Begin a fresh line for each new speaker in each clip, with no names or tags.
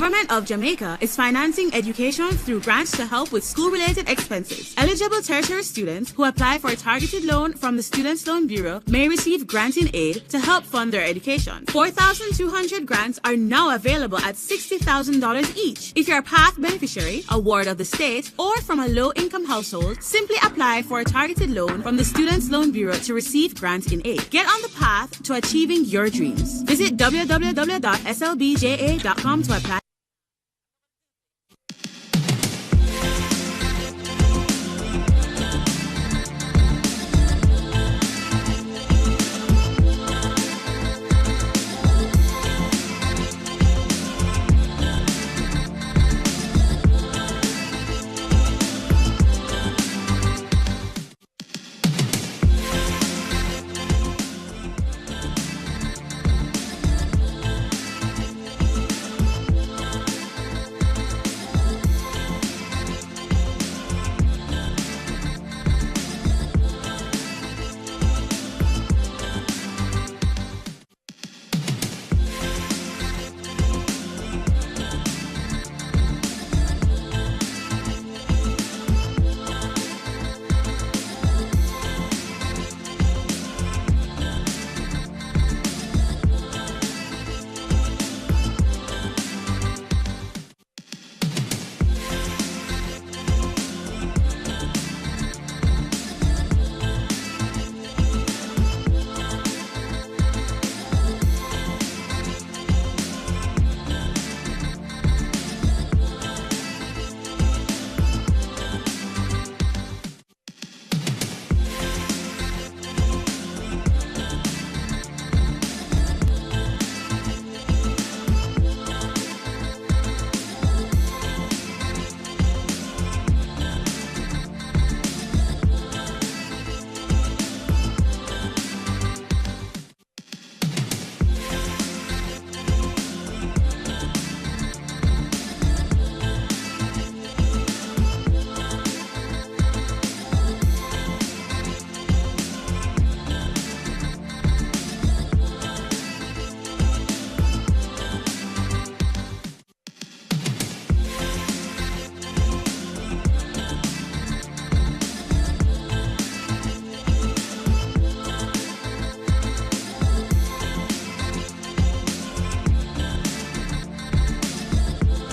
Government of Jamaica is financing education through grants to help with school-related expenses. Eligible tertiary students who apply for a targeted loan from the Students' Loan Bureau may receive granting aid to help fund their education. 4,200 grants are now available at $60,000 each. If you're a PATH beneficiary, a ward of the state, or from a low-income household, simply apply for a targeted loan from the Students' Loan Bureau to receive granting aid. Get on the path to achieving your dreams. Visit www.slbja.com to apply.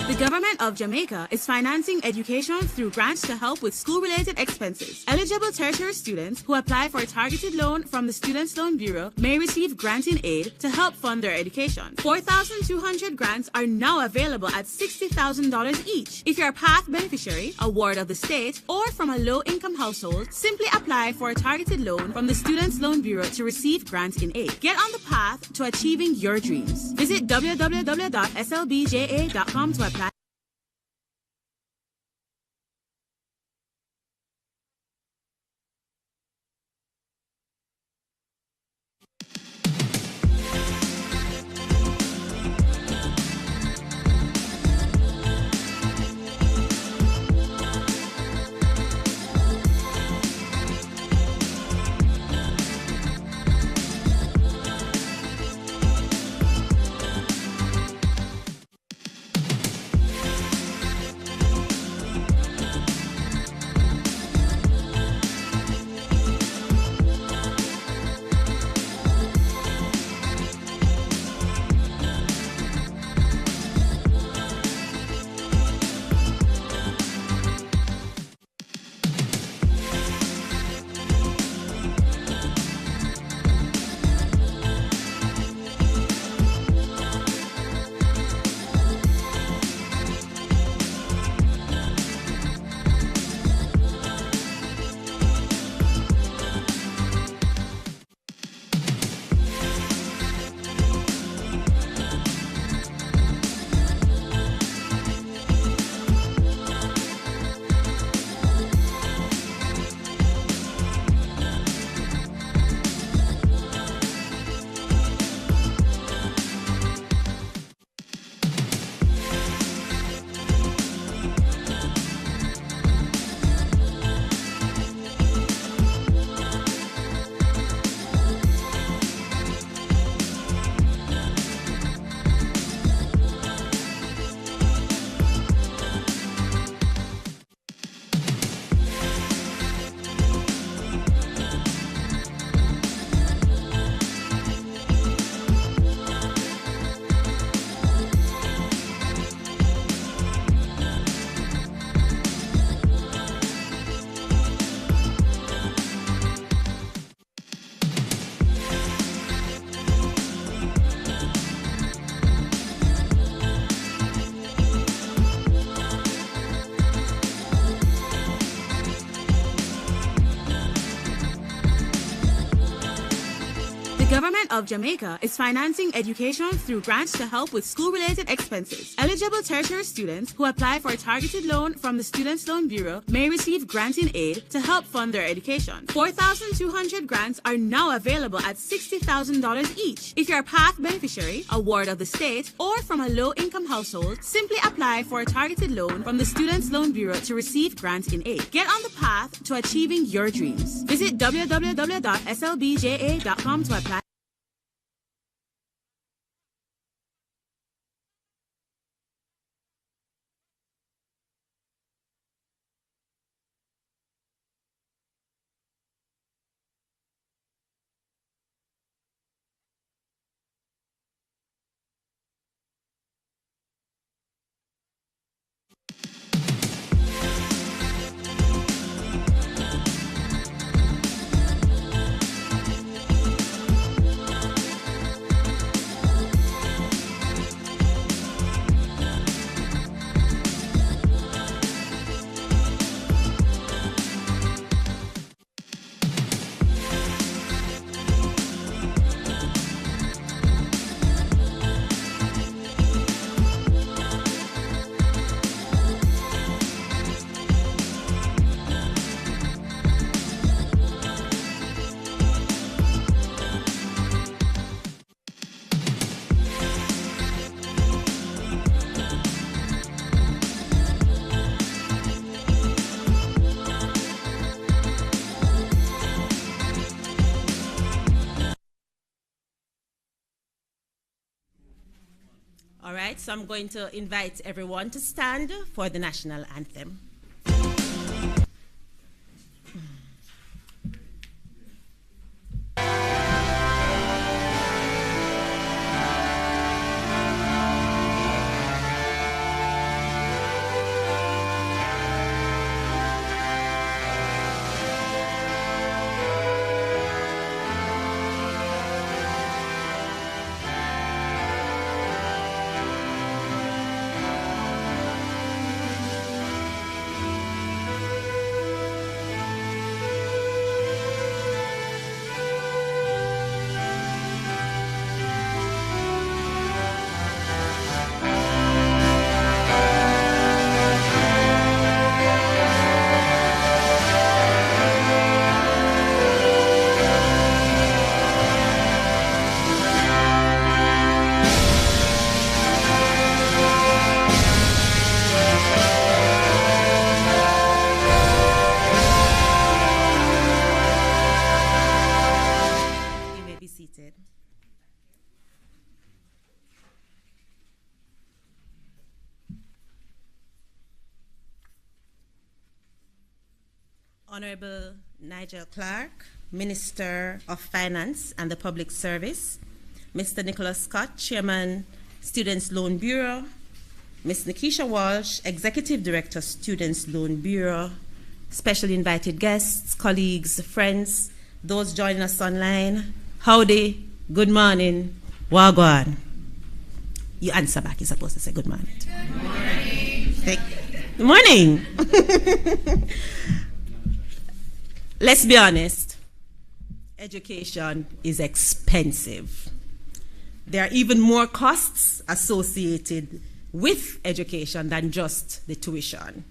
The Government of Jamaica is financing education through grants to help with school-related expenses. Eligible tertiary students who apply for a targeted loan from the Students' Loan Bureau may receive granting aid to help fund their education. 4,200 grants are now available at $60,000 each. If you're a PATH beneficiary, a ward of the state, or from a low-income household, simply apply for a targeted loan from the Students' Loan Bureau to receive granting aid. Get on the path to achieving your dreams. Visit www.slbja.com to apply. Government of Jamaica is financing education through grants to help with school-related expenses. Eligible tertiary students who apply for a targeted loan from the Students' Loan Bureau may receive granting aid to help fund their education. 4,200 grants are now available at $60,000 each. If you're a PATH beneficiary, a ward of the state, or from a low-income household, simply apply for a targeted loan from the Students' Loan Bureau to receive grants in aid. Get on the path to achieving your dreams. Visit www.slbja.com to apply.
All right, so I'm going to invite everyone to stand for the national anthem. Honorable Nigel Clark, Minister of Finance and the Public Service, Mr. Nicholas Scott, Chairman, Students' Loan Bureau, Ms. Nikisha Walsh, Executive Director, Students' Loan Bureau, special invited guests, colleagues, friends, those joining us online, howdy, good morning, wagwan. You answer back, you're supposed to say good morning.
Good morning.
Good morning. Let's be honest, education is expensive. There are even more costs associated with education than just the tuition.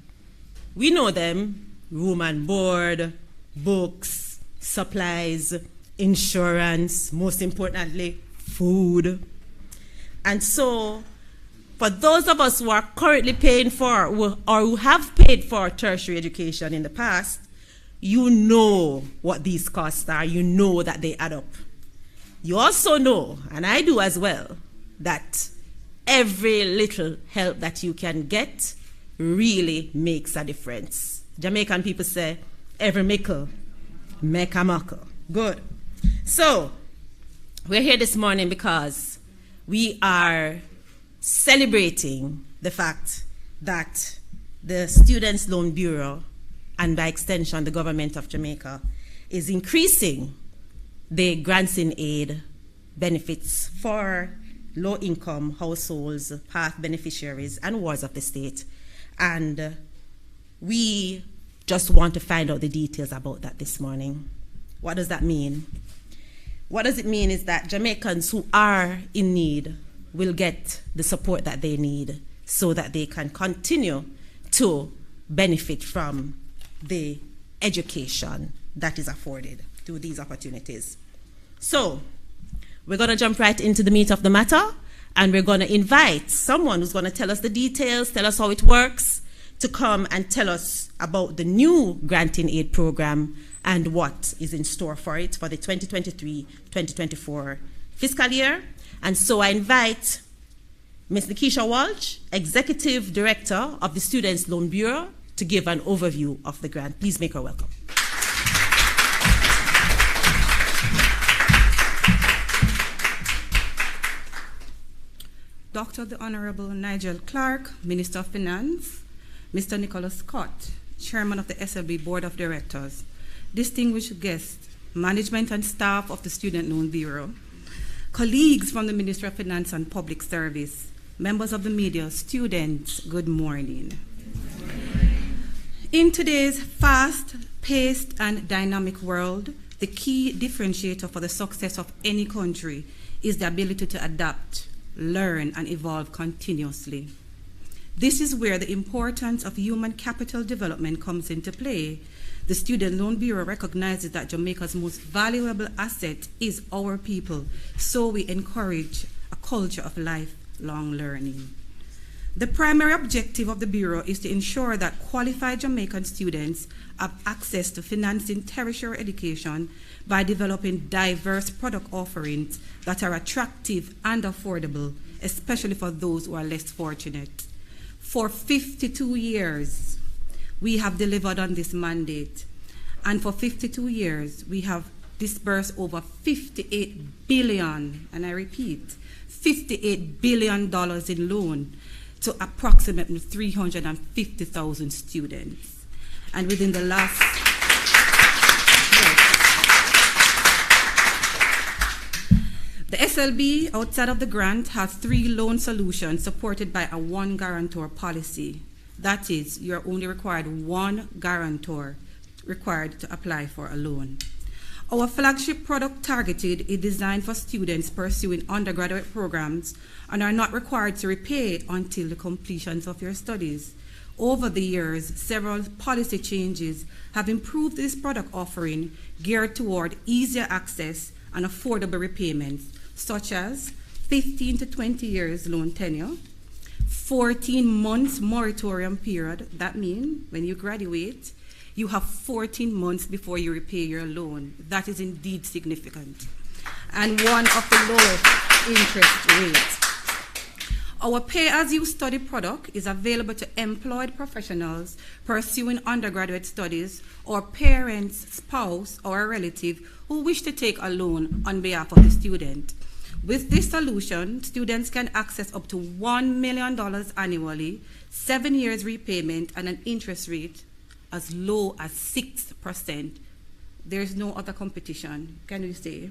We know them: room and board, books, supplies, insurance, most importantly, food. And so, for those of us who are currently paying for or who have paid for tertiary education in the past, you know what these costs are. You know that they add up. You also know, and I do as well, that every little help that you can get really makes a difference. Jamaican people say, every mickle make a muckle. Good. So, we're here this morning because we are celebrating the fact that the Students' Loan Bureau, and by extension the Government of Jamaica, is increasing the grants in aid benefits for low-income households, PATH beneficiaries, and wards of the state. And we just want to find out the details about that this morning. What does that mean? What does it mean is that Jamaicans who are in need will get the support that they need so that they can continue to benefit from the education that is afforded through these opportunities. So, we're going to jump right into the meat of the matter, and we're going to invite someone who's going to tell us the details, tell us how it works, to come and tell us about the new granting aid program and what is in store for it for the 2023-2024 fiscal year. And so I invite Ms. Nikisha Walsh, Executive Director of the Students' Loan Bureau, to give an overview of the grant. Please make her welcome.
Dr. the Honorable Nigel Clark, Minister of Finance, Mr. Nicholas Scott, Chairman of the SLB Board of Directors, distinguished guests, management and staff of the Student Loan Bureau, colleagues from the Ministry of Finance and Public Service, members of the media, students, good morning. In today's fast-paced and dynamic world, the key differentiator for the success of any country is the ability to adapt, learn, and evolve continuously. This is where the importance of human capital development comes into play. The Student Loan Bureau recognizes that Jamaica's most valuable asset is our people, so we encourage a culture of lifelong learning. The primary objective of the Bureau is to ensure that qualified Jamaican students have access to financing tertiary education by developing diverse product offerings that are attractive and affordable, especially for those who are less fortunate. For 52 years, we have delivered on this mandate. And for 52 years, we have disbursed over $58 billion, and I repeat, $58 billion in loan to approximately 350,000 students. And within the last, the SLB, outside of the grant, has 3 loan solutions supported by a one guarantor policy. That is, you're only required 1 guarantor required to apply for a loan. Our flagship product Targeted is designed for students pursuing undergraduate programs and are not required to repay until the completion of your studies. Over the years, several policy changes have improved this product offering geared toward easier access and affordable repayments, such as 15 to 20 years loan tenure, 14 months moratorium period. That means when you graduate, you have 14 months before you repay your loan. That is indeed significant. And one of the lowest interest rates. Our pay-as-you-study product is available to employed professionals pursuing undergraduate studies or parents, spouse, or a relative who wish to take a loan on behalf of the student. With this solution, students can access up to $1 million annually, 7 years repayment, and an interest rate as low as 6%. There's no other competition, can we say?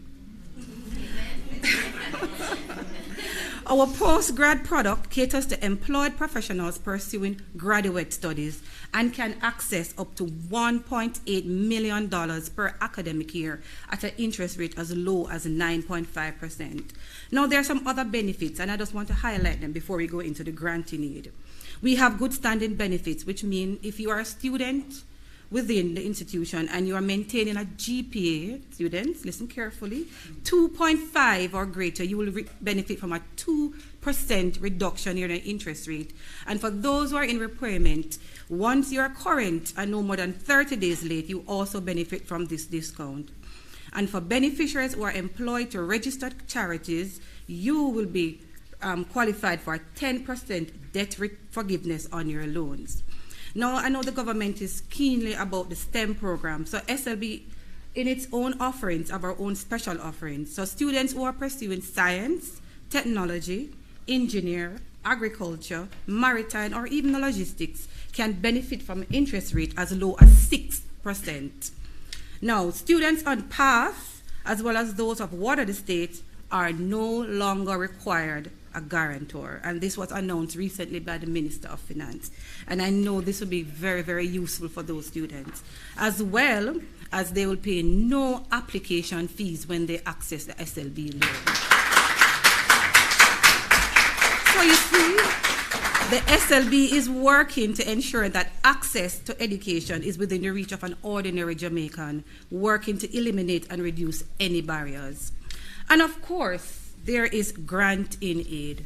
Our post-grad product caters to employed professionals pursuing graduate studies and can access up to $1.8 million per academic year at an interest rate as low as 9.5%. Now, there are some other benefits, and I just want to highlight them before we go into the granting aid. We have good standing benefits, which mean if you are a student within the institution and you are maintaining a GPA, students, listen carefully, 2.5 or greater, you will benefit from a 2% reduction in your interest rate. And for those who are in repayment, once you are current and no more than 30 days late, you also benefit from this discount. And for beneficiaries who are employed to registered charities, you will be qualified for a 10% debt forgiveness on your loans. Now, I know the government is keenly about the STEM program. So SLB, in its own offerings, have our own special offerings. So students who are pursuing science, technology, engineer, agriculture, maritime, or even logistics can benefit from an interest rate as low as 6%. Now, students on PATH, as well as those of Water the State, are no longer required a guarantor. And this was announced recently by the Minister of Finance. And I know this will be very, very useful for those students. As well, as they will pay no application fees when they access the SLB loan. So you see, the SLB is working to ensure that access to education is within the reach of an ordinary Jamaican, working to eliminate and reduce any barriers. And of course, there is grant in aid.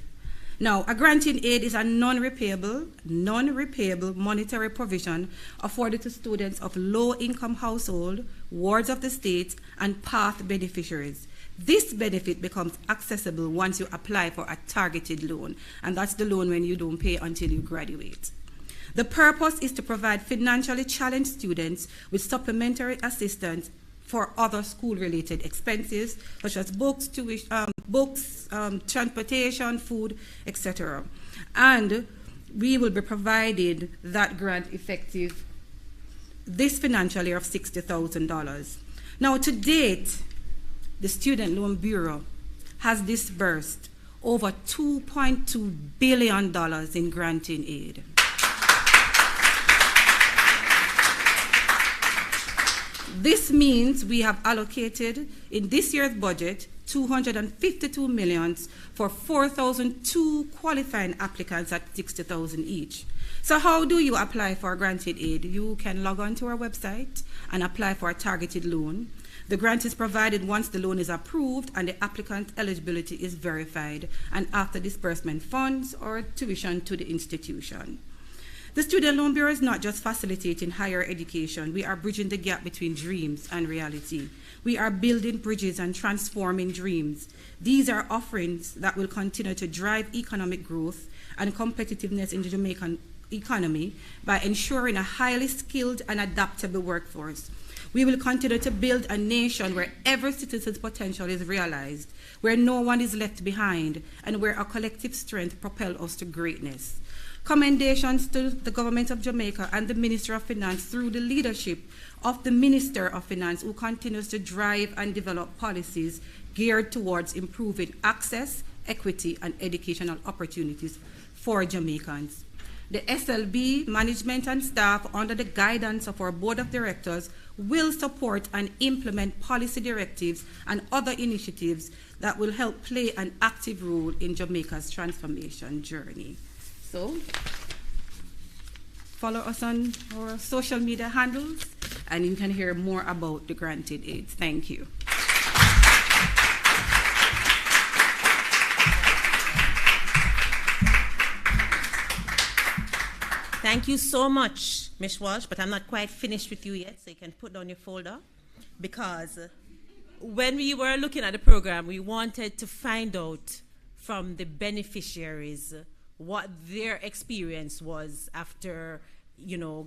Now, a grant in aid is a non-repayable monetary provision afforded to students of low-income household, wards of the state, and path beneficiaries. This benefit becomes accessible once you apply for a targeted loan, and that's the loan when you don't pay until you graduate. The purpose is to provide financially challenged students with supplementary assistance for other school-related expenses, such as books, transportation, food, etc. And we will be providing that grant effective this financial year of $60,000. Now, to date, the Student Loan Bureau has disbursed over $2.2 billion in granting aid. This means we have allocated in this year's budget $252 million for 4,002 qualifying applicants at $60,000 each. So how do you apply for granted aid? You can log on to our website and apply for a targeted loan. The grant is provided once the loan is approved and the applicant's eligibility is verified, and after disbursement funds or tuition to the institution. The Student Loan Bureau is not just facilitating higher education. We are bridging the gap between dreams and reality. We are building bridges and transforming dreams. These are offerings that will continue to drive economic growth and competitiveness in the Jamaican economy by ensuring a highly skilled and adaptable workforce. We will continue to build a nation where every citizen's potential is realized, where no one is left behind, and where our collective strength propels us to greatness. Commendations to the Government of Jamaica and the Minister of Finance through the leadership of the Minister of Finance, who continues to drive and develop policies geared towards improving access, equity, and educational opportunities for Jamaicans. The SLB management and staff, under the guidance of our Board of Directors, will support and implement policy directives and other initiatives that will help play an active role in Jamaica's transformation journey. So, follow us on our social media handles, and you can hear more about the granted aids. Thank you.
Thank you so much, Ms. Walsh, but I'm not quite finished with you yet, so you can put down your folder, because when we were looking at the program, we wanted to find out from the beneficiaries what their experience was after,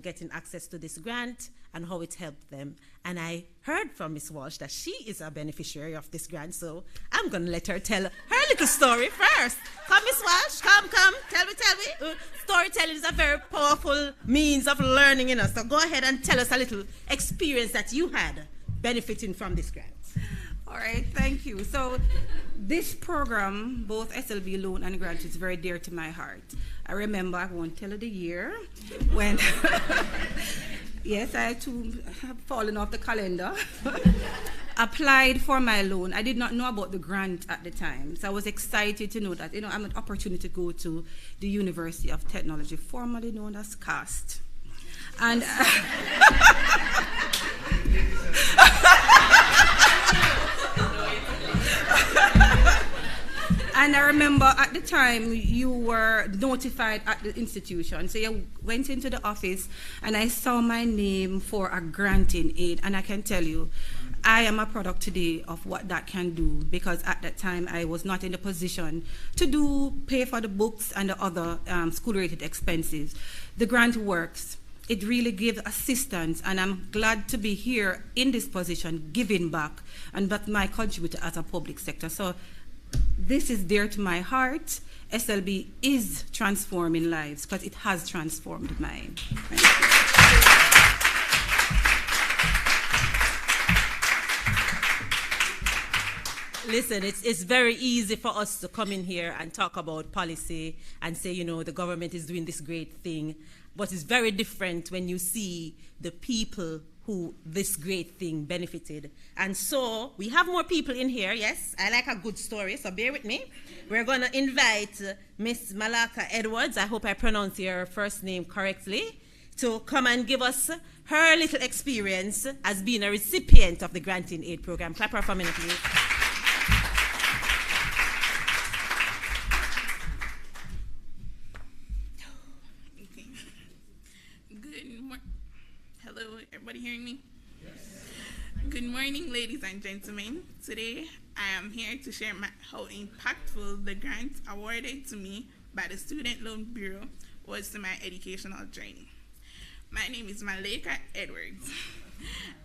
getting access to this grant and how it helped them. And I heard from Ms. Walsh that she is a beneficiary of this grant, so I'm going to let her tell her little story first. Come, Ms. Walsh, come, tell me. Storytelling is a very powerful means of learning, so go ahead and tell us a little experience that you had benefiting from this grant.
All right, thank you. So this program, both SLB loan and grant, is very dear to my heart. I remember, I won't tell you the year, when, yes, I had to have fallen off the calendar, applied for my loan. I did not know about the grant at the time, so I was excited to know that, I'm an opportunity to go to the University of Technology, formerly known as CAST. And and I remember at the time you were notified at the institution. So you went into the office and I saw my name for a granting aid. And I can tell you, I am a product today of what that can do, because at that time I was not in the position to pay for the books and the other school-related expenses. The grant works. It really gives assistance, and I'm glad to be here in this position, giving back, and that's my contributor as a public sector. So this is dear to my heart. SLB is transforming lives, because it has transformed mine. Thank you.
Listen, it's very easy for us to come in here and talk about policy and say, the government is doing this great thing. But it's very different when you see the people who this great thing benefited. And so we have more people in here. Yes, I like a good story, so bear with me. We're going to invite Miss Malaka Edwards, I hope I pronounced your first name correctly, to come and give us her little experience as being a recipient of the Granting Aid Program. Clap her for a minute, please.
Okay. Good morning. Hello, everybody hearing me? Yes. Good morning, ladies and gentlemen. Today, I am here to share how impactful the grant awarded to me by the Student Loan Bureau was to my educational journey. My name is Malaka Edwards.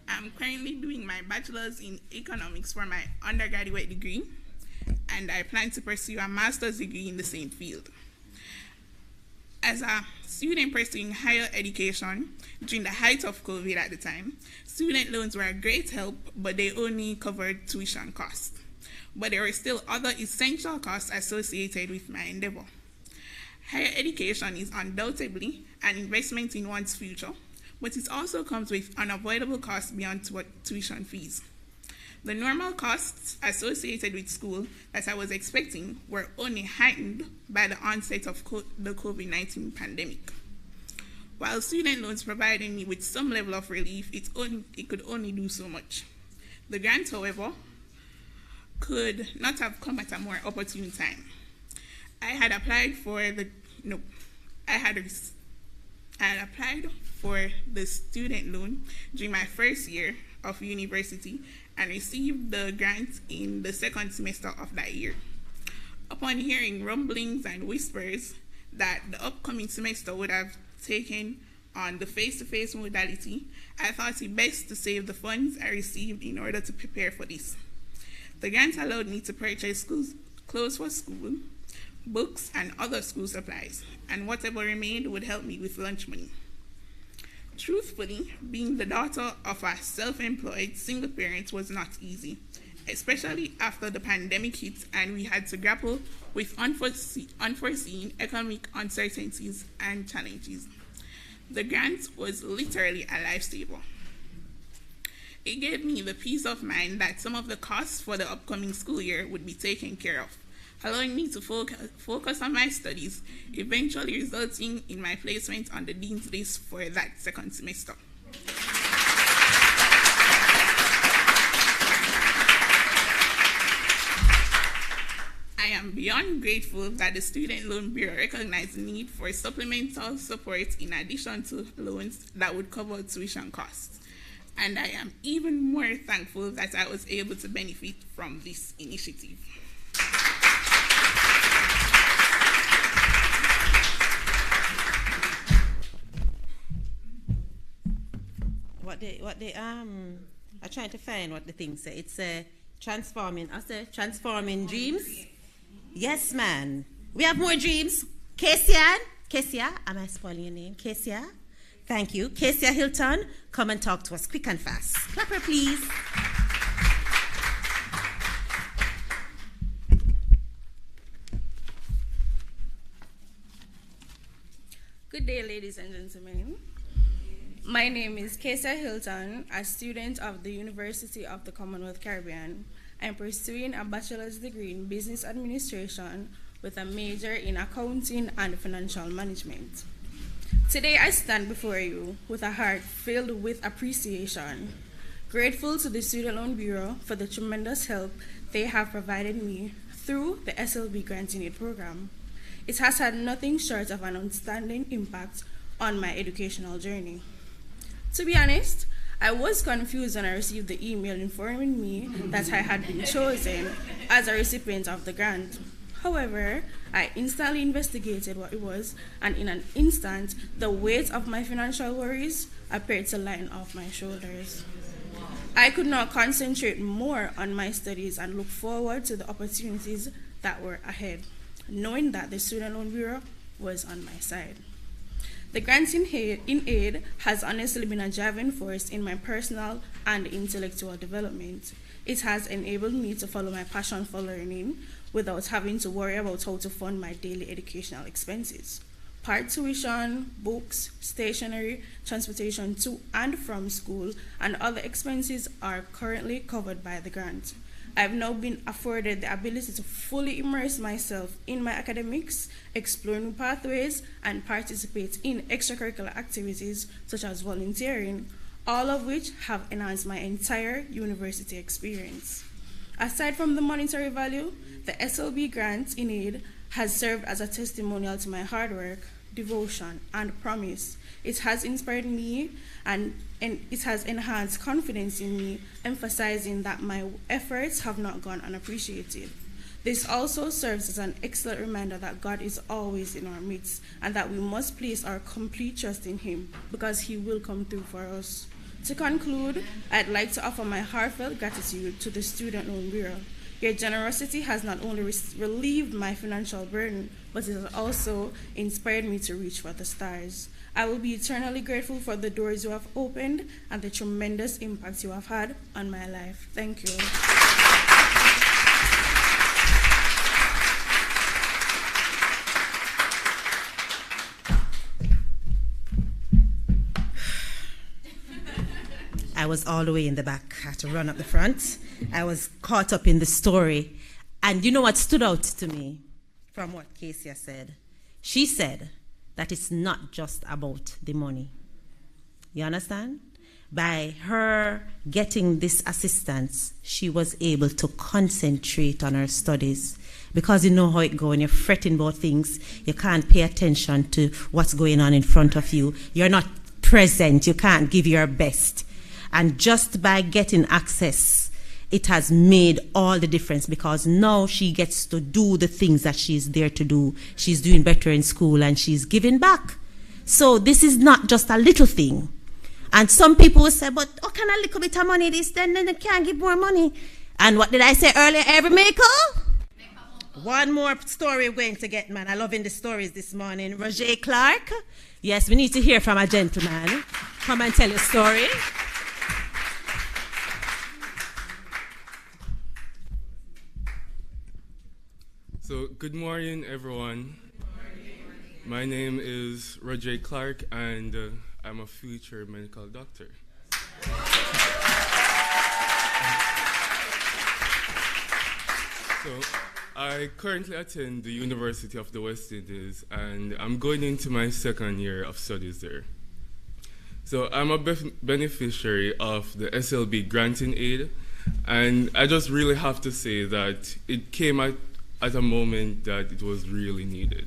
I'm currently doing my bachelor's in economics for my undergraduate degree, and I plan to pursue a master's degree in the same field. As a student pursuing higher education during the height of COVID at the time, student loans were a great help, but they only covered tuition costs. But there were still other essential costs associated with my endeavor. Higher education is undoubtedly an investment in one's future, but it also comes with unavoidable costs beyond tuition fees. The normal costs associated with school that I was expecting were only heightened by the onset of the COVID-19 pandemic. While student loans provided me with some level of relief, it could only do so much. The grant, however, could not have come at a more opportune time. I had applied for the student loan during my first year of university and received the grant in the second semester of that year. Upon hearing rumblings and whispers that the upcoming semester would have taken on the face-to-face modality, I thought it best to save the funds I received in order to prepare for this. The grant allowed me to purchase clothes for school, books, and other school supplies, and whatever remained would help me with lunch money. Truthfully, being the daughter of a self-employed single parent was not easy, especially after the pandemic hit and we had to grapple with unforeseen economic uncertainties and challenges. The grant was literally a lifesaver. It gave me the peace of mind that some of the costs for the upcoming school year would be taken care of, allowing me to focus on my studies, eventually resulting in my placement on the Dean's List for that second semester. I am beyond grateful that the Student Loan Bureau recognized the need for supplemental support in addition to loans that would cover tuition costs. And I am even more thankful that I was able to benefit from this initiative.
I'm trying to find what the thing say. It's transforming dreams. Yes, man. We have more dreams. Kesia, am I spoiling your name? Kesia? Thank you. Kesia Hilton, come and talk to us quick and fast. Clap her, please.
Good day, ladies and gentlemen. My name is Kesia Hilton, a student of the University of the Commonwealth Caribbean. I'm pursuing a bachelor's degree in business administration with a major in accounting and financial management. Today I stand before you with a heart filled with appreciation, grateful to the Student Loan Bureau for the tremendous help they have provided me through the SLB Granting Aid Program. It has had nothing short of an outstanding impact on my educational journey. To be honest, I was confused when I received the email informing me that I had been chosen as a recipient of the grant. However, I instantly investigated what it was, and in an instant, the weight of my financial worries appeared to line off my shoulders. I could now concentrate more on my studies and look forward to the opportunities that were ahead, knowing that the Student Loan Bureau was on my side. The Granting Aid has honestly been a driving force in my personal and intellectual development. It has enabled me to follow my passion for learning without having to worry about how to fund my daily educational expenses. part tuition, books, stationery, transportation to and from school, and other expenses are currently covered by the grant. I've now been afforded the ability to fully immerse myself in my academics, explore new pathways, and participate in extracurricular activities such as volunteering, all of which have enhanced my entire university experience. Aside from the monetary value, the SLB grant in aid has served as a testimonial to my hard work, devotion, and promise. It has inspired me and it has enhanced confidence in me, emphasizing that my efforts have not gone unappreciated. This also serves as an excellent reminder that God is always in our midst and that we must place our complete trust in Him because He will come through for us. To conclude, I'd like to offer my heartfelt gratitude to the Student Loan Bureau. Your generosity has not only relieved my financial burden, but it has also inspired me to reach for the stars. I will be eternally grateful for the doors you have opened and the tremendous impact you have had on my life. Thank you.
I was all the way in the back. I had to run up the front. I was caught up in the story. And you know what stood out to me from what Casey said? She said that it's not just about the money. You understand? By her getting this assistance, she was able to concentrate on her studies. Because you know how it goes when you're fretting about things, you can't pay attention to what's going on in front of you. You're not present. You can't give your best. And just by getting access, it has made all the difference because now she gets to do the things that she's there to do. She's doing better in school and she's giving back. So this is not just a little thing. And some people will say, but how can a little bit of money this, then they can't give more money? And what did I say earlier, every maker? One more story we're going to get, man. I'm loving the stories this morning. Roger Clark. Yes, we need to hear from a gentleman. Come and tell your story.
So, good morning, everyone. My name is Roger Clark, and I'm a future medical doctor. So, I currently attend the University of the West Indies, and I'm going into my second year of studies there. So, I'm a beneficiary of the SLB granting aid, and I just really have to say that it came at a moment that it was really needed.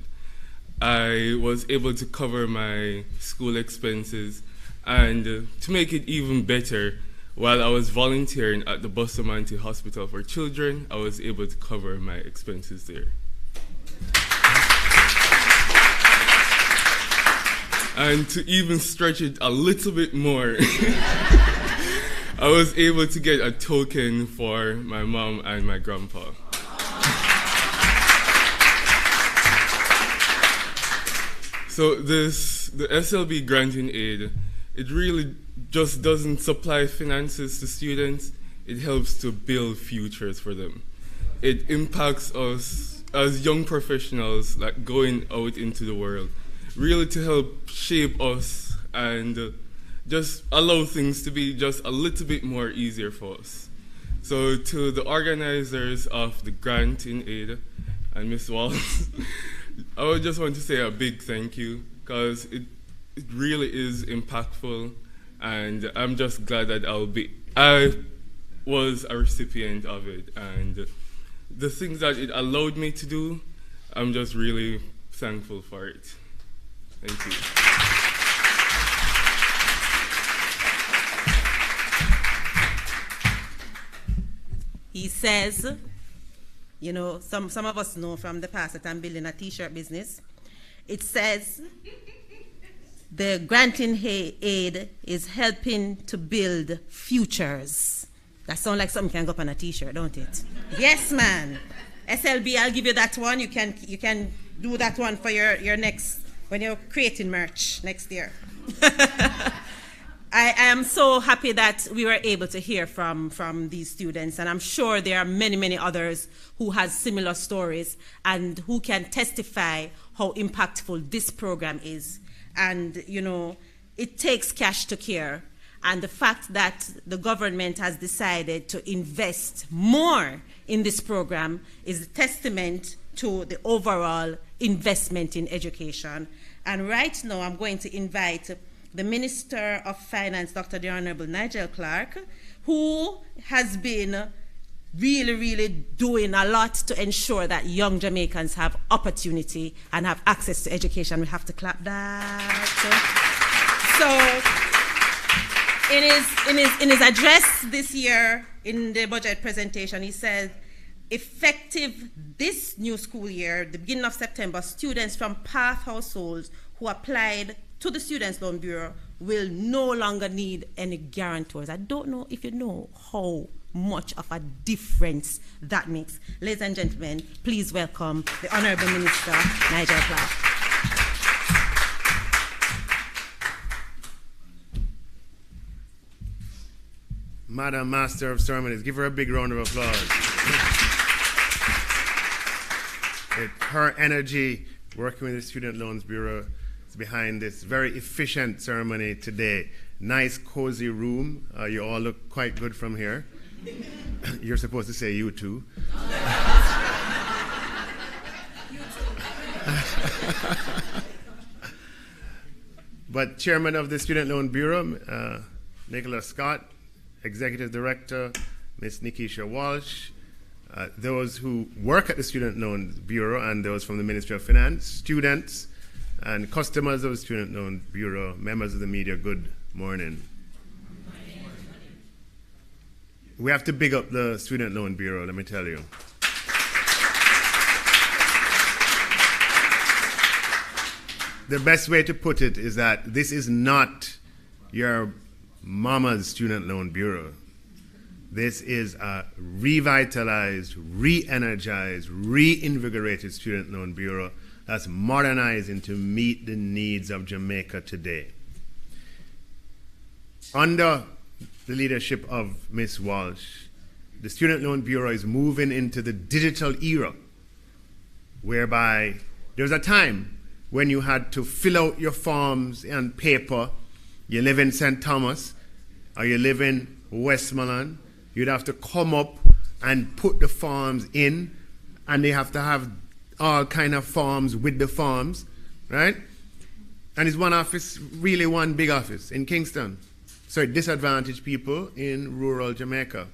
I was able to cover my school expenses, and to make it even better, while I was volunteering at the Bustamante Hospital for Children, I was able to cover my expenses there. And to even stretch it a little bit more, I was able to get a token for my mom and my grandpa. So the SLB granting aid, it really just doesn't supply finances to students, it helps to build futures for them. It impacts us as young professionals, like going out into the world, really to help shape us and just allow things to be just a little bit more easier for us. So to the organizers of the grant in aid and Ms. Walls, I would just want to say a big thank you because it really is impactful, and I'm just glad that I was a recipient of it, and the things that it allowed me to do, I'm just really thankful for it. Thank you.
He says, you know, some of us know from the past that I'm building a t-shirt business. It says the granting aid is helping to build futures. That sounds like something can go up on a t-shirt, don't it? Yes, man. SLB, I'll give you that one. You can do that one for your next, when you're creating merch next year.
I am so happy that we were able to hear from these students, and I'm sure there are many, many others who has similar stories and who can testify how impactful this program is. And, you know, it takes cash to care. And the fact that the government has decided to invest more in this program is a testament to the overall investment in education. And right now, I'm going to invite the Minister of Finance, Dr. the Honorable Nigel Clark, who has been really, really doing a lot to ensure that young Jamaicans have opportunity and have access to education. We have to clap that. So, in his address this year, in the budget presentation, he said, effective this new school year, the beginning of September, students from PATH households who applied to the Students' Loan Bureau will no longer need any guarantors. I don't know if you know how much of a difference that makes. Ladies and gentlemen, please welcome the Honorable Minister, Nigel Clark.
Madam Master of Ceremonies, give her a big round of applause. Her energy working with the Student Loans Bureau is behind this very efficient ceremony today. Nice, cozy room. You all look quite good from here. You're supposed to say you too. But Chairman of the Student Loan Bureau, Nicholas Scott, Executive Director, Ms. Nikisha Walsh, those who work at the Student Loan Bureau and those from the Ministry of Finance, students and customers of the Student Loan Bureau, members of the media, good morning. We have to big up the Student Loan Bureau, let me tell you. The best way to put it is that this is not your mama's Student Loan Bureau. This is a revitalized, re-energized, reinvigorated Student Loan Bureau that's modernizing to meet the needs of Jamaica today. Under the leadership of Ms. Walsh, the Student Loan Bureau is moving into the digital era, whereby there was a time when you had to fill out your forms on paper. You live in St. Thomas, or you live in Westmoreland, you'd have to come up and put the forms in, and they have to have all kind of forms with the forms, right? And it's one office, really one big office in Kingston. So it disadvantaged people in rural Jamaica.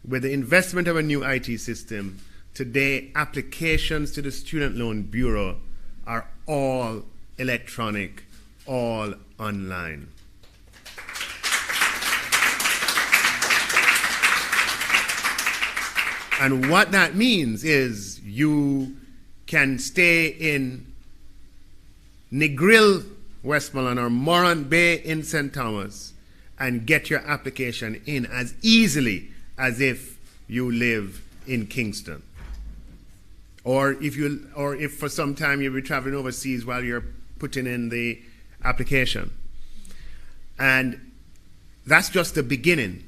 With the investment of a new IT system, today applications to the Student Loan Bureau are all electronic, all online. And what that means is you can stay in Negril, Westmoreland, or Morant Bay in St. Thomas and get your application in as easily as if you live in Kingston. Or if for some time you'll be traveling overseas while you're putting in the application. And that's just the beginning,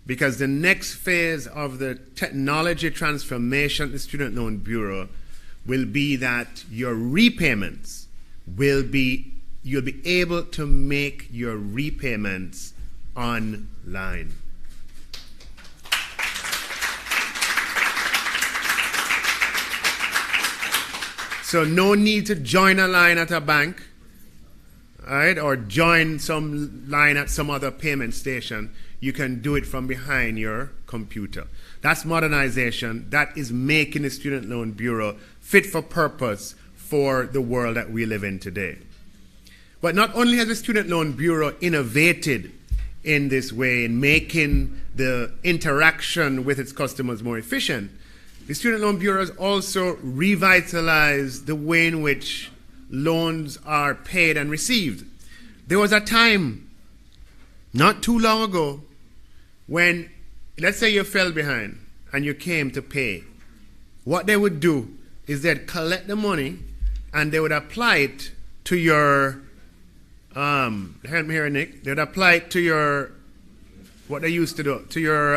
because the next phase of the technology transformation of the Student Loan Bureau will be that your repayments will be, you'll be able to make your repayments online. So no need to join a line at a bank, all right, or join some line at some other payment station. You can do it from behind your computer. That's modernization. That is making the Student Loan Bureau fit for purpose for the world that we live in today. But not only has the Student Loan Bureau innovated in this way, in making the interaction with its customers more efficient, the Student Loan Bureau has also revitalized the way in which loans are paid and received. There was a time, not too long ago, when, let's say you fell behind and you came to pay. What they would do is they'd collect the money and they would apply it to your help me here, Nick. They'd apply it to your, what they used to do, to your,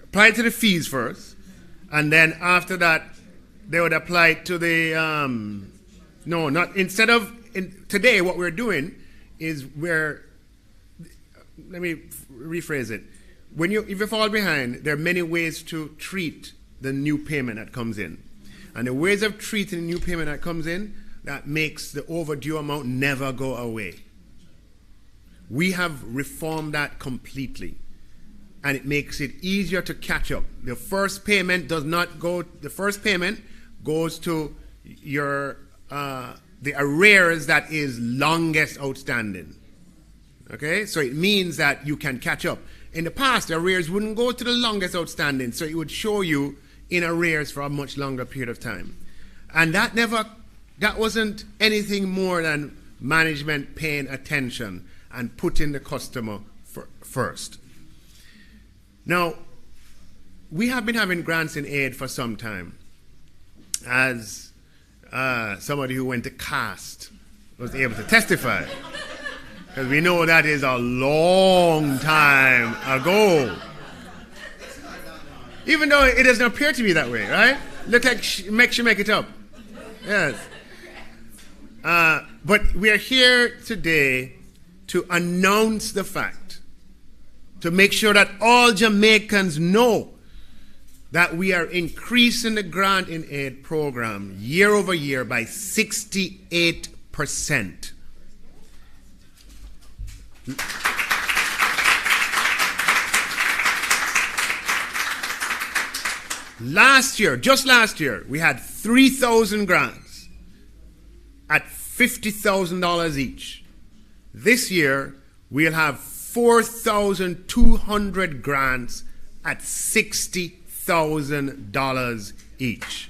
apply it to the fees first, and then after that, they would apply it to the, no, not, instead of, today what we're doing is let me rephrase it. If you fall behind, there are many ways to treat the new payment that comes in. And the ways of treating the new payment that comes in, that makes the overdue amount never go away. We have reformed that completely. And it makes it easier to catch up. The first payment goes to your, the arrears that is longest outstanding. Okay, so it means that you can catch up. In the past, the arrears wouldn't go to the longest outstanding, so it would show you in arrears for a much longer period of time. And that wasn't anything more than management paying attention and putting the customer first. Now, we have been having grants in aid for some time. As somebody who went to CAST was able to testify. Because we know that is a long time ago. Even though it doesn't appear to be that way, right? Look like she make it up. Yes. But we are here today to announce the fact, to make sure that all Jamaicans know that we are increasing the grant in aid program year over year by 68%. Just last year, we had 3,000 grants at $50,000 each. This year, we'll have 4,200 grants at $60,000 each.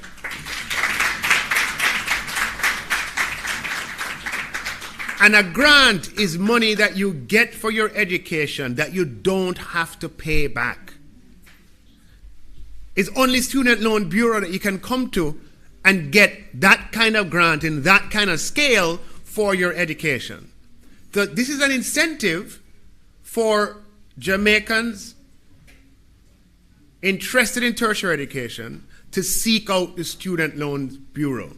And a grant is money that you get for your education that you don't have to pay back. It's only Student Loan Bureau that you can come to and get that kind of grant in that kind of scale for your education. So this is an incentive for Jamaicans interested in tertiary education to seek out the Student Loan Bureau.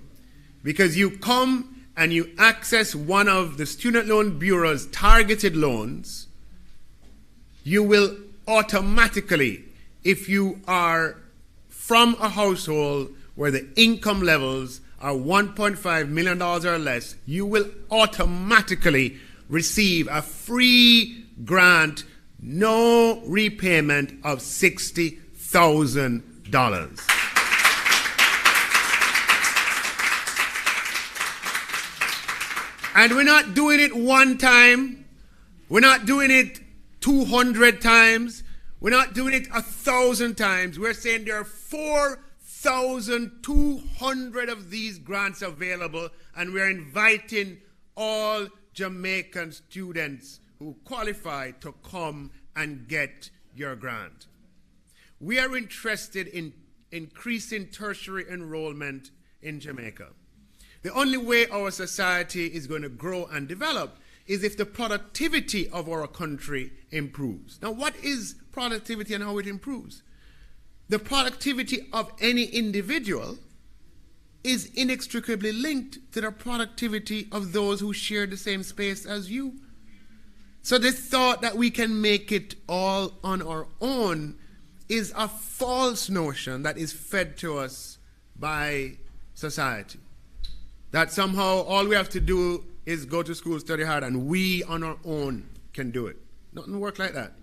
Because you come and you access one of the Student Loan Bureau's targeted loans, you will automatically, if you are from a household where the income levels are $1.5 million or less, you will automatically receive a free grant, no repayment of $60,000. And we're not doing it one time. We're not doing it 200 times. We're not doing it 1,000 times. We're saying there are 4,200 of these grants available, and we're inviting all Jamaican students who qualify to come and get your grant. We are interested in increasing tertiary enrollment in Jamaica. The only way our society is going to grow and develop is if the productivity of our country improves. Now, what is productivity and how it improves? The productivity of any individual is inextricably linked to the productivity of those who share the same space as you. So this thought that we can make it all on our own is a false notion that is fed to us by society. That somehow all we have to do is go to school, study hard, and we on our own can do it. Nothing works like that.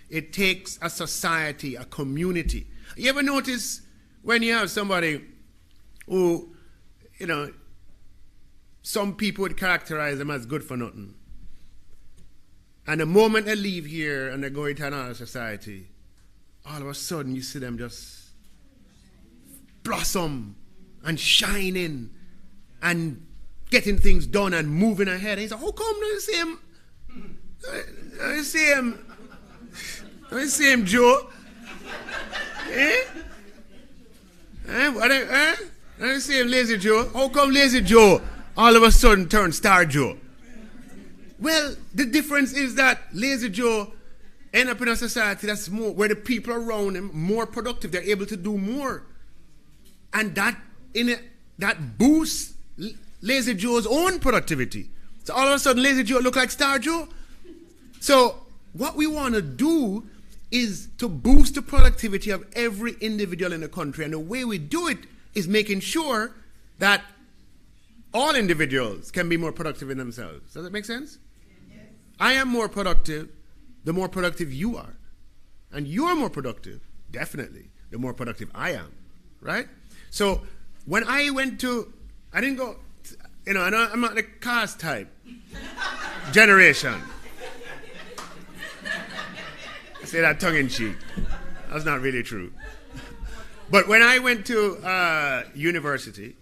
It takes a society, a community. You ever notice when you have somebody who, some people would characterize them as good for nothing. And the moment they leave here and they go into another society, all of a sudden you see them just blossom and shining and getting things done and moving ahead. And he said, how come do you see him? Do you see him, Joe? Do you see him, Lazy Joe? How come Lazy Joe all of a sudden turn Star Joe. Well, the difference is that Lazy Joe end up in a society that's more, where the people around him more productive. They're able to do more. And that boosts Lazy Joe's own productivity. So all of a sudden, Lazy Joe look like Star Joe. So what we want to do is to boost the productivity of every individual in the country. And the way we do it is making sure that all individuals can be more productive in themselves. Does that make sense? Yes. I am more productive the more productive you are. And you are more productive, definitely, the more productive I am. Right? So when I went to, I didn't go, I'm not the cast type generation. I say that tongue in cheek. That's not really true. But when I went to university,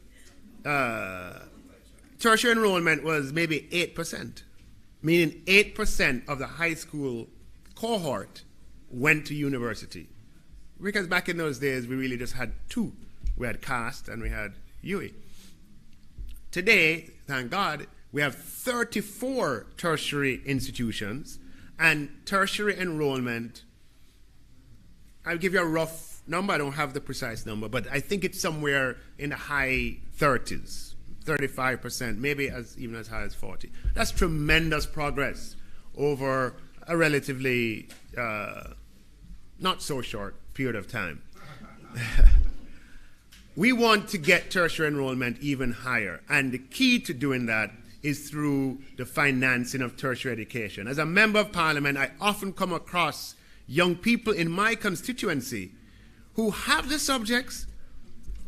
tertiary enrollment was maybe 8%, meaning 8% of the high school cohort went to university. Because back in those days, we really just had two. We had CAST and we had UE. Today, thank God, we have 34 tertiary institutions, and tertiary enrollment, I'll give you a rough number. I don't have the precise number, but I think it's somewhere in the high 30s, 35%, maybe even as high as 40. That's tremendous progress over a relatively not so short period of time. We want to get tertiary enrollment even higher, and the key to doing that is through the financing of tertiary education. As a member of parliament, I often come across young people in my constituency who have the subjects,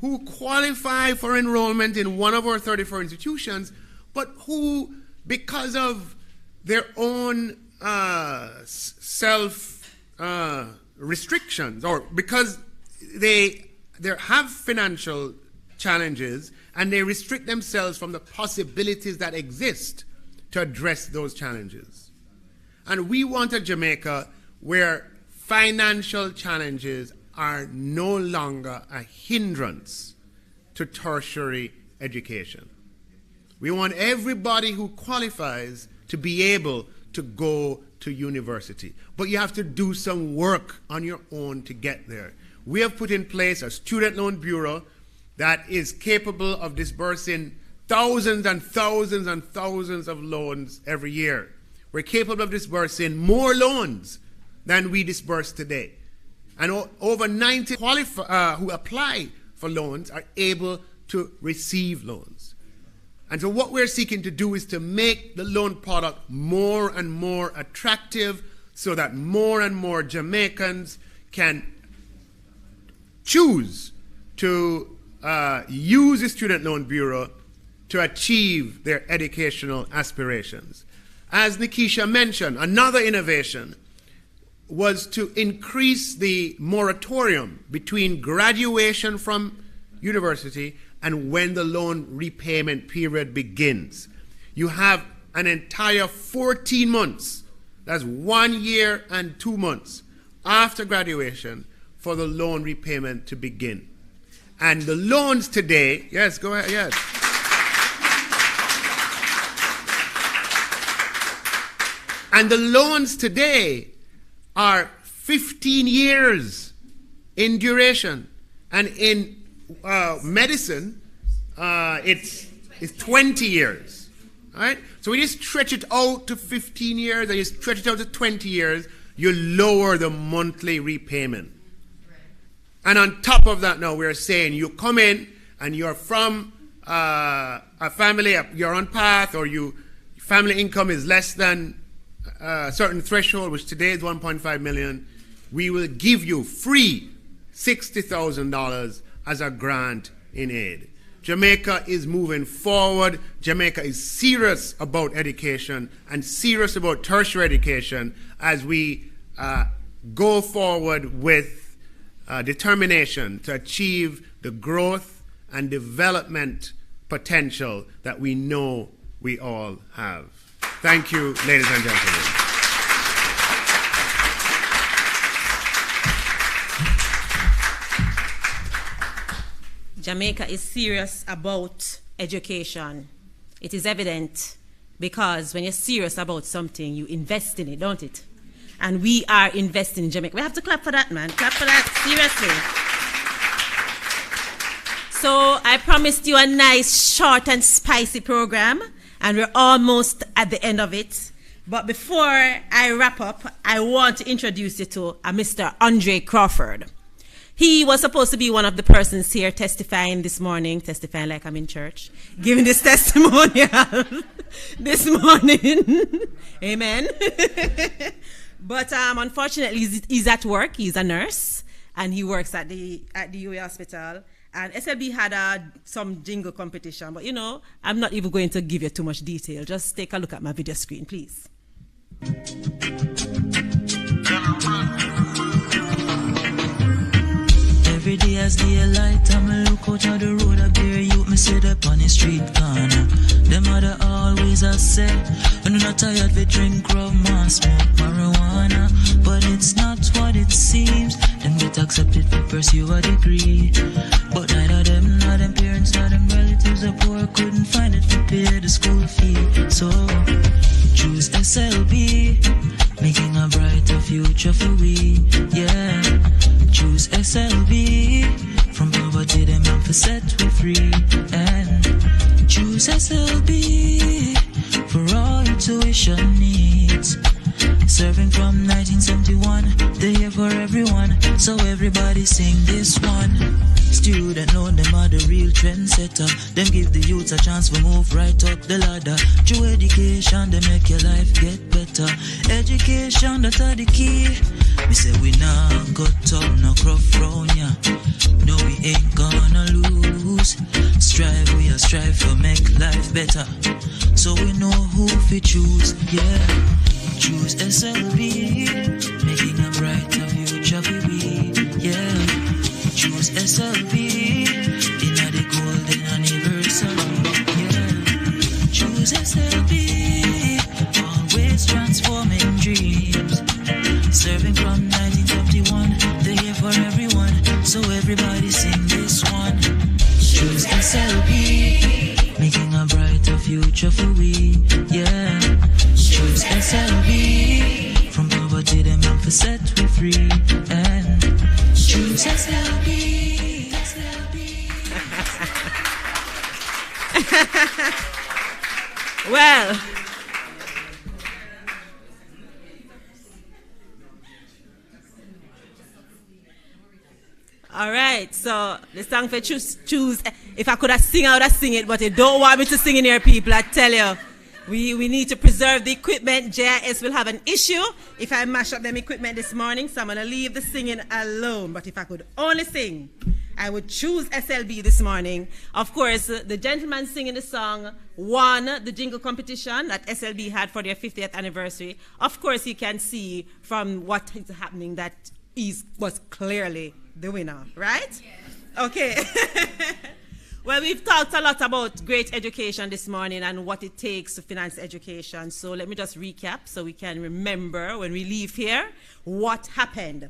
who qualify for enrollment in one of our 34 institutions, but who, because of their own self-restrictions, or because they have financial challenges and they restrict themselves from the possibilities that exist to address those challenges. And we want a Jamaica where financial challenges are no longer a hindrance to tertiary education. We want everybody who qualifies to be able to go to university. But you have to do some work on your own to get there. We have put in place a student loan bureau that is capable of disbursing thousands and thousands and thousands of loans every year. We're capable of disbursing more loans than we disburse today. And over 90 who apply for loans are able to receive loans. And so what we're seeking to do is to make the loan product more and more attractive so that more and more Jamaicans can choose to use the Student Loan Bureau to achieve their educational aspirations. As Nikisha mentioned, another innovation was to increase the moratorium between graduation from university and when the loan repayment period begins. You have an entire 14 months, that's 1 year and 2 months after graduation, for the loan repayment to begin. And the loans today, yes, go ahead, yes. And the loans today are 15 years in duration. And in medicine, it's 20 years. All right? So when you stretch it out to 15 years and you stretch it out to 20 years, you lower the monthly repayment. And on top of that now, we're saying you come in and you're from a family, you're on path, or family income is less than a certain threshold, which today is 1.5 million, we will give you free $60,000 as a grant in aid. Jamaica is moving forward. Jamaica is serious about education and serious about tertiary education as we go forward with determination to achieve the growth and development potential that we know we all have. Thank you, ladies and gentlemen.
Jamaica is serious about education. It is evident because when you're serious about something, you invest in it, don't it? And we are investing in Jamaica. We have to clap for that, man. Clap for that, seriously. So I promised you a nice, short and spicy program, and we're almost at the end of it. But before I wrap up, I want to introduce you to a Mr. Andre Crawford. He was supposed to be one of the persons here testifying this morning, testifying like I'm in church, giving this testimonial this morning. Amen. But unfortunately, he's at work. He's a nurse, and he works at the UA hospital. And SLB had some jingle competition, but I'm not even going to give you too much detail. Just take a look at my video screen, please.
Every day as daylight, I'm look out of the road, I bear you, me sit up on the street corner. Them mother always a say, when you're not tired, we drink rum and smoke marijuana. But it's not what it seems, them get accepted for pursue a degree. But neither them, nor them parents, nor them relatives are poor, couldn't find it to pay the school fee. So, choose SLB, making a brighter future for we, yeah. Choose SLB, from poverty them and for set we free. And choose SLB, for all your tuition needs. Serving from 1971, they're here for everyone, so everybody sing this one. Student loan, them are the real trendsetter. Them give the youth a chance to move right up the ladder. Through education, they make your life get better. Education, that's the key. We say we nah got turn no cruff round ya. No, we ain't gonna lose. We a strive to make life better. So we know who we choose, yeah. Choose SLB, making a brighter future for we, yeah. Choose SLB, in the golden anniversary, yeah. Choose SLB, always transforming dreams. Serving from 1971, they're here for everyone, so everybody sing this one. Choose SLB, making a brighter future for we, yeah. Choose SLB, from poverty them and for set we free. And choose SLB,
Well, all right, so the song for choose. If I could have sing, I would have sing it, but they don't want me to sing in here, people, I tell you. We need to preserve the equipment. JIS will have an issue if I mash up them equipment this morning, so I'm going to leave the singing alone. But if I could only sing, I would choose SLB this morning. Of course, the gentleman singing the song won the jingle competition that SLB had for their 50th anniversary. Of course, you can see from what is happening that he was clearly the winner, right? Yes. Okay. Well, we've talked a lot about great education this morning and what it takes to finance education. So let me just recap so we can remember when we leave here what happened.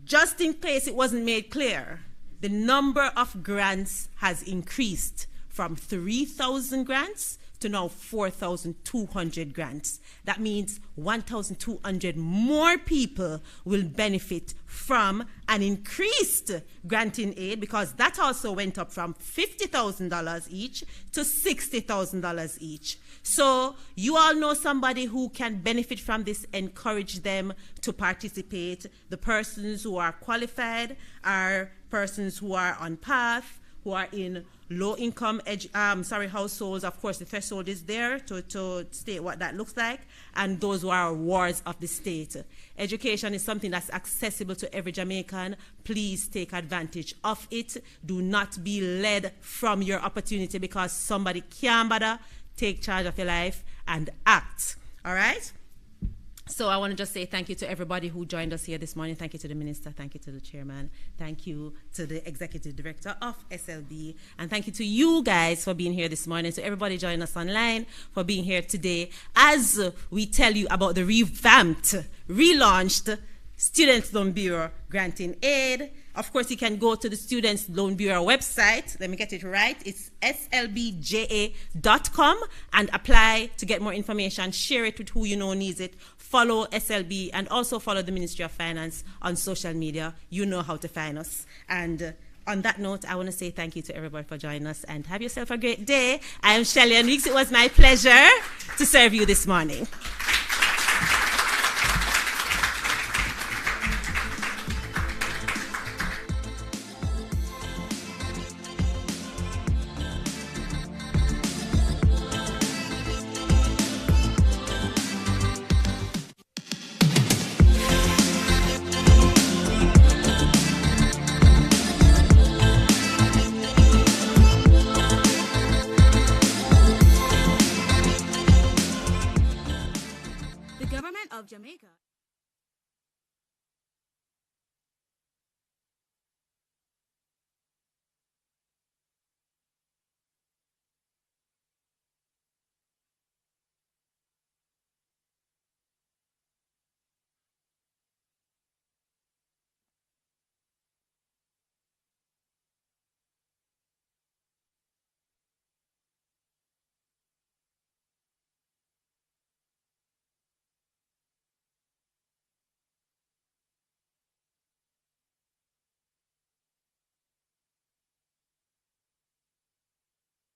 Just in case it wasn't made clear, the number of grants has increased from 3,000 grants to now 4,200 grants. That means 1,200 more people will benefit from an increased granting aid, because that also went up from $50,000 each to $60,000 each. So you all know somebody who can benefit from this. Encourage them to participate. The persons who are qualified are persons who are on path, who are in low-income households. Of course, the threshold is there to state what that looks like, and those who are wards of the state. Education is something that's accessible to every Jamaican. Please take advantage of it. Do not be led from your opportunity because somebody can't bother. Take charge of your life and act. All right? So I want to just say thank you to everybody who joined us here this morning. Thank you to the minister. Thank you to the chairman. Thank you to the executive director of SLB. And thank you to you guys for being here this morning. To everybody joining us online for being here today as we tell you about the revamped, relaunched Students Loan Bureau granting aid. Of course, you can go to the Students Loan Bureau website. Let me get it right. It's slbja.com and apply to get more information. Share it with who you know needs it. Follow SLB and also follow the Ministry of Finance on social media. You know how to find us. And on that note, I want to say thank you to everybody for joining us and have yourself a great day. I am Shelley and Weeks. It was my pleasure to serve you this morning.
The Government of Jamaica